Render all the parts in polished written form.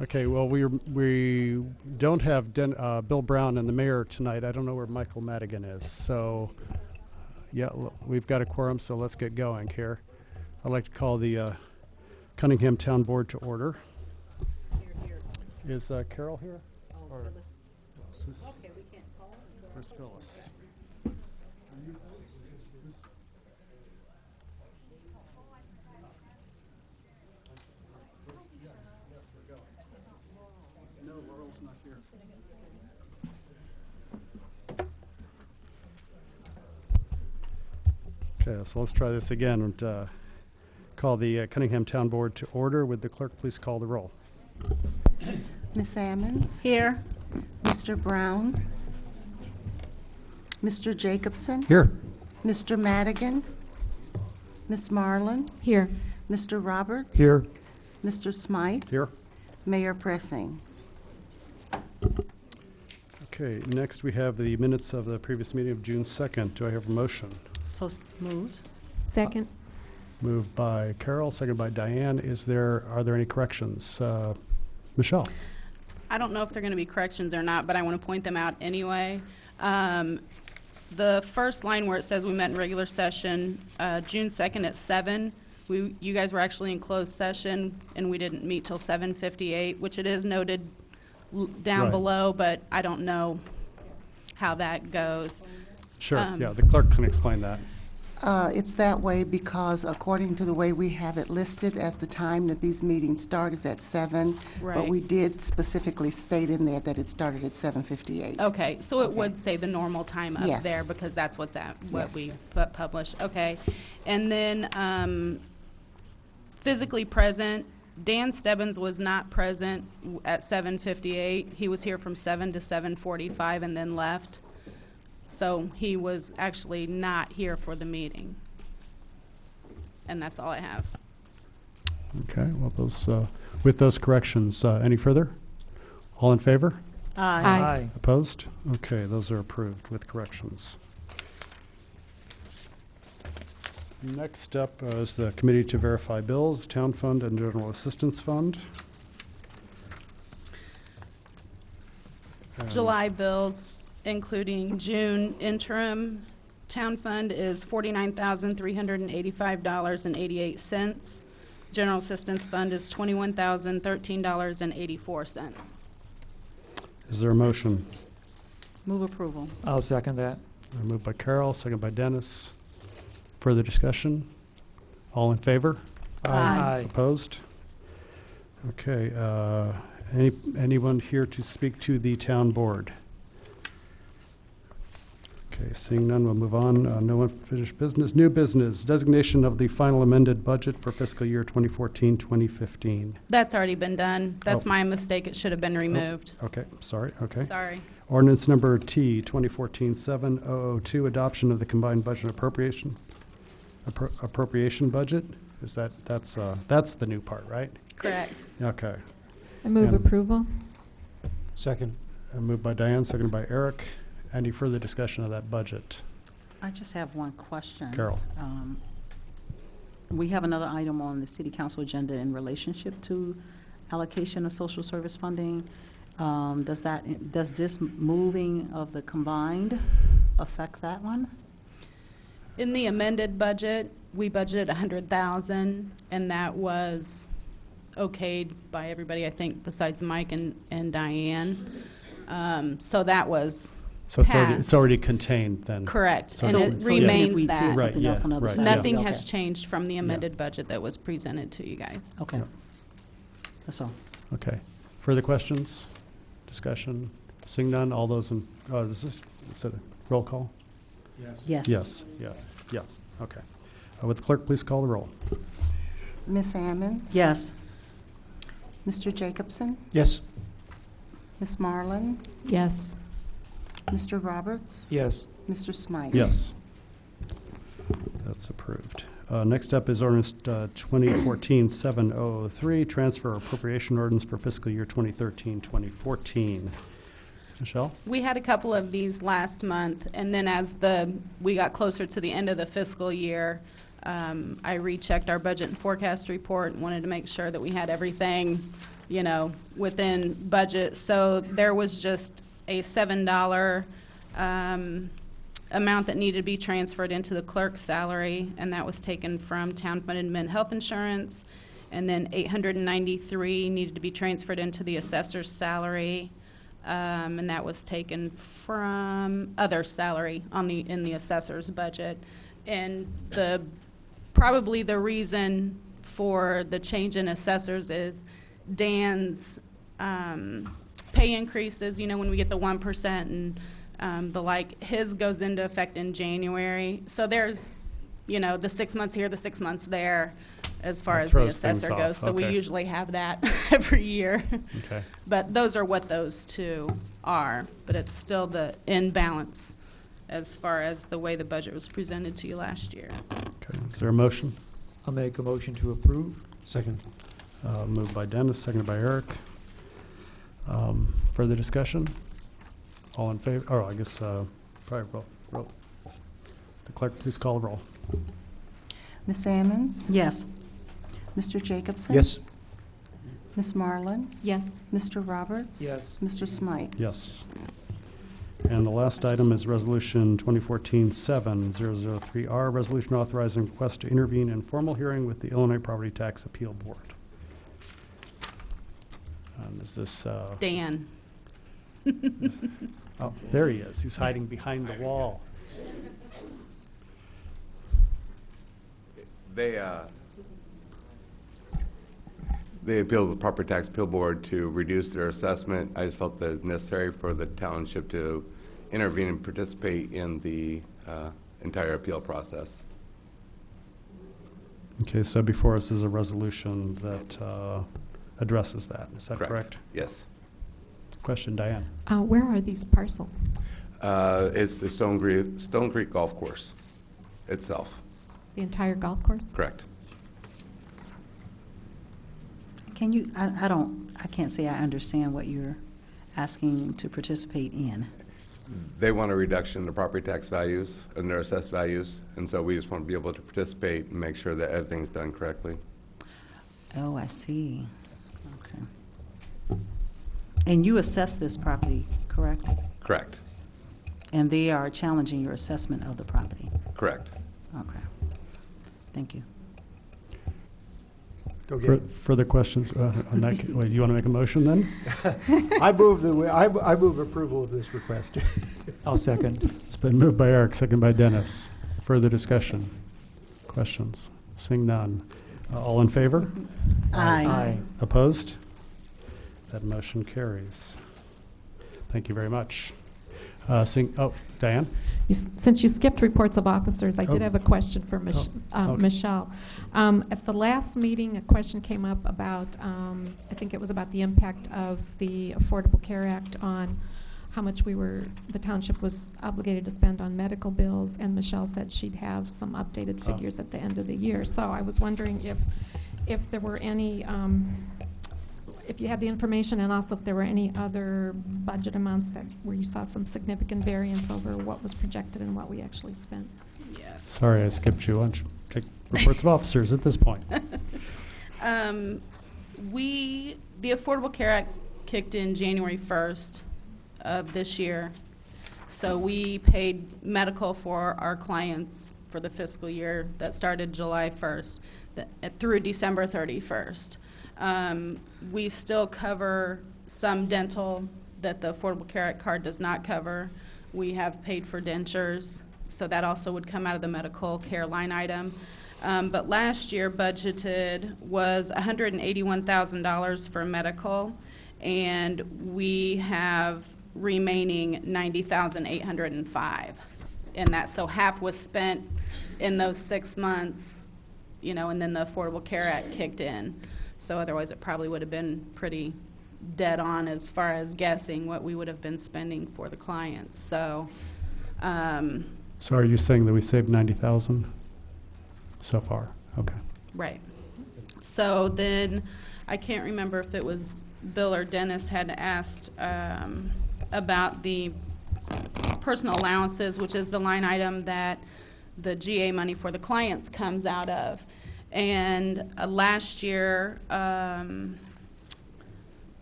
Okay, well, we don't have Bill Brown and the mayor tonight. I don't know where Michael Madigan is. So, yeah, we've got a quorum, so let's get going here. I'd like to call the Cunningham Town Board to order. Here. Is Carol here? Oh, Or Phyllis. Okay, we can't call it until. where's Phyllis? No, Laurel's not here. Okay, so let's try this again and call the Cunningham Town Board to order. Would the clerk please call the roll? Ms. Ammons? Here. Mr. Brown? Mr. Jacobson? Here. Mr. Madigan? Ms. Marlin? Here. Mr. Roberts? Here. Mr. Smythe? Here. Mayor Pressing. Okay, next we have the minutes of the previous meeting of June 2nd. Do I have a motion? So moved. Second. Moved by Carol, second by Diane. Are there any corrections? Michelle? I don't know if they're going to be corrections or not, but I want to point them out anyway. The first line where it says we met in regular session, June 2nd at 7. You guys were actually in closed session, and we didn't meet till 7:58, which it is noted down Right. below, but I don't know how that goes. Sure, yeah, the clerk can explain that. It's that way because according to the way we have it listed as the time that these meetings start is at 7. But Right. we did specifically state in there that it started at 7:58. Okay, so it Okay. would say the normal time up Yes. there because that's what Yes. we publish. Okay, and then physically present, Dan Stebbins was not present at 7:58. He was here from 7 to 7:45 and then left. So he was actually not here for the meeting. And that's all I have. Okay, well, with those corrections, any further? All in favor? Aye. Opposed? Okay, those are approved with corrections. Next up is the Committee to Verify Bills, Town Fund and General Assistance Fund. And July bills, including June interim, town fund is $49,385.88. General assistance fund is $21,013.84. Is there a motion? Move approval. I'll second that. Moved by Carol, second by Dennis. Further discussion? All in favor? Aye. Opposed? Okay, anyone here to speak to the town board? Okay, seeing none, we'll move on. No unfinished business. New business, designation of the final amended budget for fiscal year 2014-2015. That's already been done. That's Oh. my mistake. It should have been removed. Okay, sorry, okay. Sorry. Ordinance number T 2014-7002, adoption of the combined budget appropriation budget. Is that's the new part, right? Correct. Okay. I move And- approval. Second. Moved by Diane, seconded by Eric. Any further discussion of that budget? I just have one question. Carol. We have another item on the city council agenda in relationship to allocation of social service funding. Does this moving of the combined affect that one? In the amended budget, we budgeted $100,000, and that was okayed by everybody, I think, besides Mike and Diane. So that was So it's passed. already contained then? Correct, So- and so it even if remains we that. did Right, something else yeah, on the other right, side? yeah. Nothing Okay. has changed from the amended budget that was presented to you guys. Okay. Yeah. That's all. Okay. Further questions? Discussion? Seeing none, all those in, is it a roll call? Yes. Yes, yeah, okay. Would the clerk please call the roll? Ms. Ammons? Yes. Mr. Jacobson? Yes. Ms. Marlin? Yes. Mr. Roberts? Yes. Mr. Smythe? Yes. That's approved. Next up is ordinance 2014-703, transfer appropriation ordinance for fiscal year 2013-2014. Michelle? We had a couple of these last month, and then as we got closer to the end of the fiscal year, I rechecked our budget and forecast report and wanted to make sure that we had everything, within budget. So there was just a $7 amount that needed to be transferred into the clerk's salary, and that was taken from town-funded mental health insurance. And then $893 needed to be transferred into the assessor's salary, and that was taken from other salary in the assessor's budget. And probably the reason for the change in assessors is Dan's pay increases. When we get the 1% and his goes into effect in January. So there's, the 6 months here, the 6 months there, as far That as the throws things assessor off. goes. So we Okay. usually have that every year. Okay. But those are what those two are. But it's still the imbalance as far as the way the budget was presented to you last year. Okay. Is there a motion? I'll make a motion to approve. Second. Moved by Dennis, seconded by Eric. Further discussion? All in favor? Oh, I guess probably roll. The clerk, please call the roll. Ms. Sammons? Yes. Mr. Jacobson? Yes. Ms. Marlin? Yes. Mr. Roberts? Yes. Mr. Smythe? Yes. And the last item is Resolution 2014-7003R, resolution authorizing request to intervene in formal hearing with the Illinois Property Tax Appeal Board. Is this, Dan. oh, there he is. He's hiding behind the wall. They appealed the Property Tax Appeal Board to reduce their assessment. I just felt that it's necessary for the township to intervene and participate in the entire appeal process. Okay, so before us is a resolution that addresses that. Is that correct? Yes. Question, Diane. Where are these parcels? It's the Stone Creek Golf Course itself. The entire golf course? Correct. Can you, I can't say I understand what you're asking to participate in. They want a reduction in the property tax values and their assessed values, and so we just want to be able to participate and make sure that everything's done correctly. Oh, I see. Okay. And you assess this property, correct? Correct. And they are challenging your assessment of the property? Correct. Okay. Thank you. Go get it. Further questions on that? Wait, you want to make a motion then? I move approval of this request. I'll second. It's been moved by Eric, second by Dennis. Further discussion? Questions? Seeing none. All in favor? Aye. Opposed? That motion carries. Thank you very much. Diane? Since you skipped reports of officers, I did Oh. have a question for Okay. Michelle. At the last meeting, a question came up about, I think it was about the impact of the Affordable Care Act on how much the township was obligated to spend on medical bills, and Michelle said she'd have some updated Oh. figures at the end of the year. So I was wondering if there were any, if you had the information, and also if there were any other budget amounts where you saw some significant variance over what was projected and what we actually spent. Yes. Sorry, I skipped you. Why don't you take reports of officers at this point? The Affordable Care Act kicked in January 1st of this year. So we paid medical for our clients for the fiscal year that started July 1st through December 31st. We still cover some dental that the Affordable Care Act card does not cover. We have paid for dentures, so that also would come out of the medical care line item. But last year budgeted was $181,000 for medical, and we have remaining $90,805 in that. So half was spent in those 6 months, and then the Affordable Care Act kicked in. So otherwise it probably would have been pretty dead on as far as guessing what we would have been spending for the clients. So So are you saying that we saved $90,000 so far? Okay. right. So then I can't remember if it was Bill or Dennis had asked about the personal allowances, which is the line item that the GA money for the clients comes out of. And last year,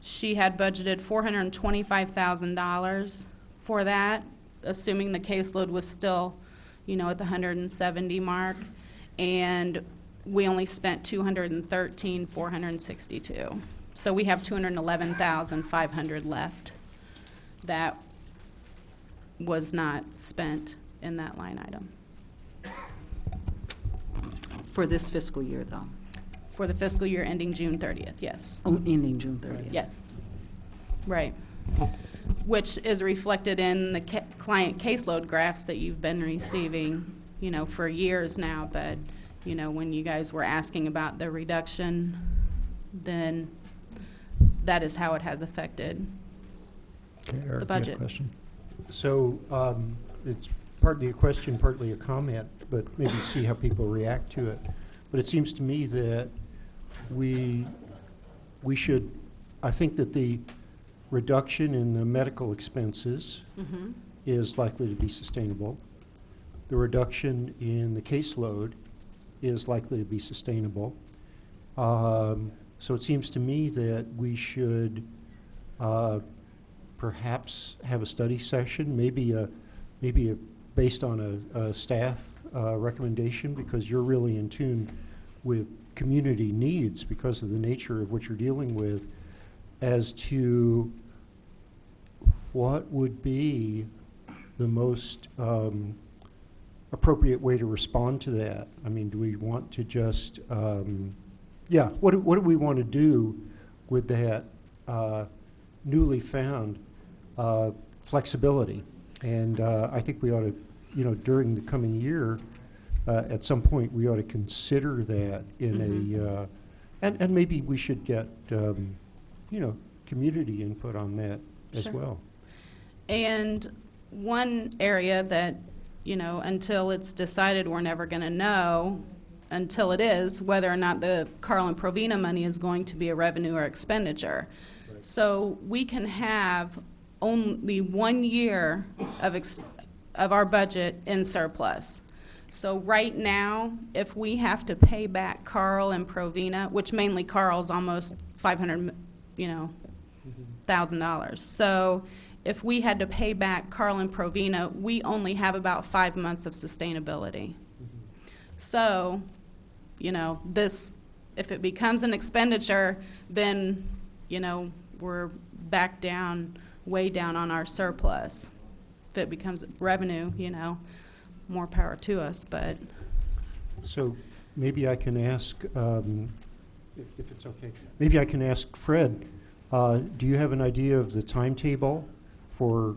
She had budgeted $425,000 for that, assuming the caseload was still, you know, at the 170 mark, and we only spent $213,462. So we have $211,500 left that was not spent in that line item. For this fiscal year, though? For the fiscal year ending June 30th, yes. Oh, ending June 30th? Yes. Right. Which is reflected in the client caseload graphs that you've been receiving, you know, for years now. But, you know, when you guys were asking about the reduction, then that is how it has affected Okay, Eric, you had a budget. question? So it's partly a question, partly a comment, but maybe see how people react to it. But it seems to me that we should, I think that the reduction in the medical expenses Mm-hmm. is likely to be sustainable. The reduction in the caseload is likely to be sustainable. So it seems to me that we should perhaps have a study session, maybe based on a staff recommendation, because you're really in tune with community needs because of the nature of what you're dealing with, as to what would be the most appropriate way to respond to that. I mean, do we want to just, what do we want to do with that newly found flexibility? And I think we ought to, you know, during the coming year, at some point, we ought to consider that in and maybe we should get, you know, community input on that as Sure. well. And one area that, you know, until it's decided, we're never going to know until it is whether or not the Carl and Provena money is going to be a revenue or expenditure. Right. So we can have only 1 year of our budget in surplus. So right now, if we have to pay back Carl and Provena, which mainly Carl's almost $500,000, you know, $1,000. So if we had to pay back Carl and Provena, we only have about 5 months of sustainability. So, you know, this, if it becomes an expenditure, then, you know, we're back down, way down on our surplus. If it becomes revenue, you know, more power to us, but. So maybe I can ask, if it's okay, maybe I can ask Fred, do you have an idea of the timetable for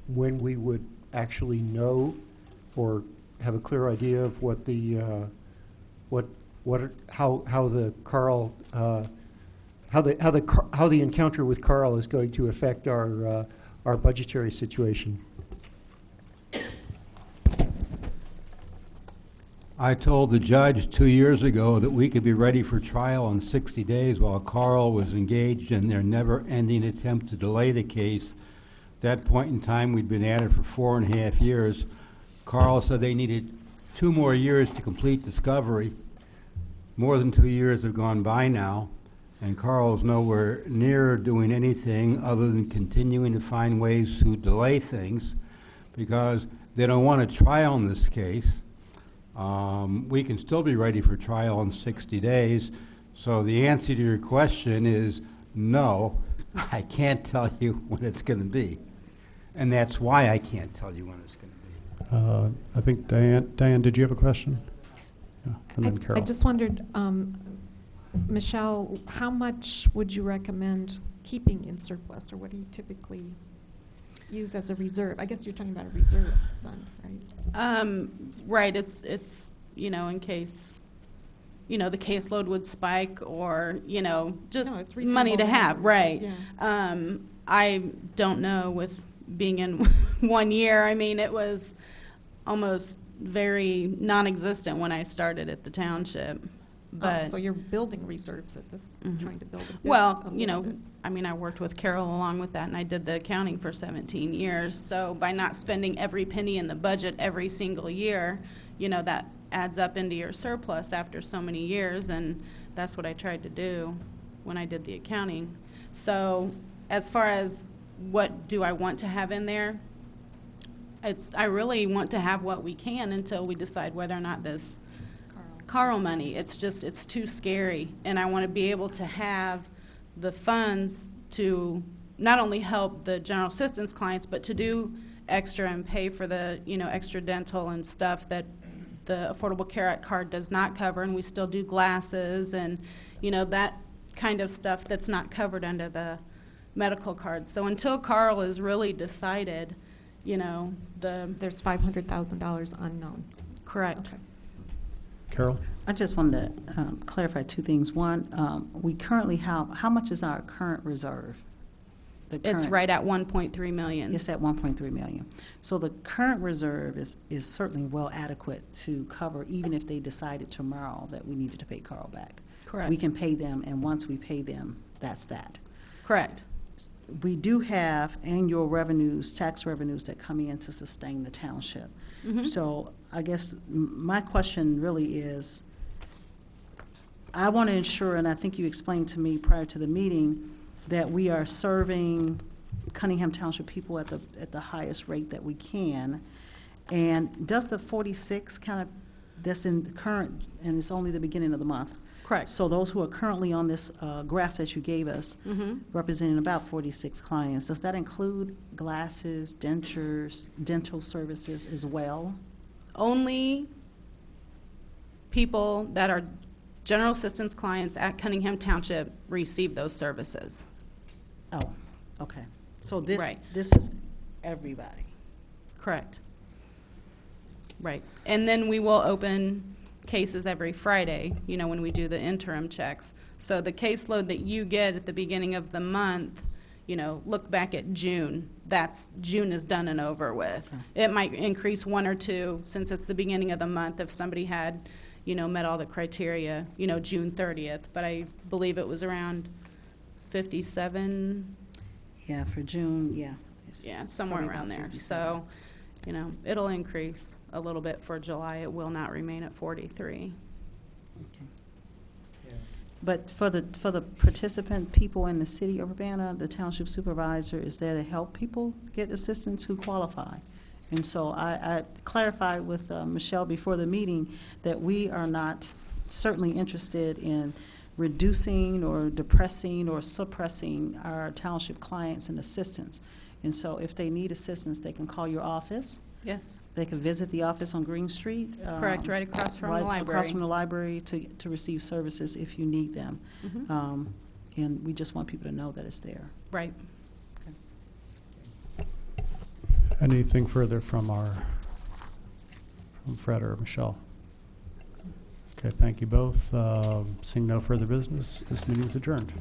when we would actually know or have a clear idea of what the how the encounter with Carl is going to affect our budgetary situation? I told the judge 2 years ago that we could be ready for trial in 60 days while Carl was engaged in their never-ending attempt to delay the case. At that point in time, we'd been at it for 4.5 years. Carl said they needed 2 more years to complete discovery. More than 2 years have gone by now, and Carl's nowhere near doing anything other than continuing to find ways to delay things because they don't want a trial in this case. We can still be ready for trial in 60 days. So the answer to your question is no, I can't tell you when it's going to be. And that's why I can't tell you when it's going to be. I think Diane, did you have a question? Yeah, and then Carol. I just wondered, Michelle, how much would you recommend keeping in surplus, or what do you typically use as a reserve? I guess you're talking about a reserve fund, right? Right, it's, you know, in case, you know, the caseload would spike or, you know, just No, it's money to reasonable have, right. Yeah. I don't know, with being in 1 year, I mean, it was almost very non-existent when I started at the township. But So you're building reserves at this, trying to build a bit. well, a you know, little bit. I mean, I worked with Carol along with that, and I did the accounting for 17 years. So by not spending every penny in the budget every single year, you know, that adds up into your surplus after so many years, and that's what I tried to do when I did the accounting. So as far as what do I want to have in there, I really want to have what we can until we decide whether or not this Carl money, it's too scary. And I want to be able to have the funds to not only help the general assistance clients, but to do extra and pay for the, extra dental and stuff that the Affordable Care Act card does not cover, and we still do glasses and, that kind of stuff that's not covered under the medical card. So until Carl is really decided, There's $500,000 unknown. correct. Okay. Carol? I just wanted to clarify two things. One, we currently have, how much is our current reserve? The It's current- right at 1.3 million. It's at 1.3 million. So the current reserve is certainly well adequate to cover, even if they decided tomorrow that we needed to pay Carl back. Correct. We can pay them, and once we pay them, that's that. Correct. We do have annual revenues, tax revenues that come in to sustain the township. Mhm. So I guess my question really is, I want to ensure, and I think you explained to me prior to the meeting, that we are serving Cunningham Township people at the highest rate that we can. And does the 46 kind of, that's in the current, and it's only the beginning of the month. Correct. So those who are currently on this graph that you gave us, Mhm. representing about 46 clients, does that include glasses, dentures, dental services as well? Only people that are general assistance clients at Cunningham Township receive those services. Oh, okay. So this, Right. this is everybody. Correct. Right. And then we will open cases every Friday, when we do the interim checks. So the caseload that you get at the beginning of the month, look back at June. June is done and over with. Okay. It might increase one or two since it's the beginning of the month if somebody had, met all the criteria, June 30th. But I believe it was around 57, Yeah, for June, yeah. It's yeah, somewhere probably around about there. 57. So, it'll increase a little bit for July. It will not remain at 43. Okay. But for the participant people in the city of Urbana, the township supervisor is there to help people get assistance who qualify. And so I clarified with Michelle before the meeting that we are not certainly interested in reducing or depressing or suppressing our township clients and assistants. And so if they need assistance, they can call your office. Yes, They can visit the office on Green Street. correct, right across from the Right library. across from the library to receive services if you need them. Mhm. And we just want people to know that it's there. Right. Anything further from Fred or Michelle? Okay, thank you both. Seeing no further business, this meeting is adjourned.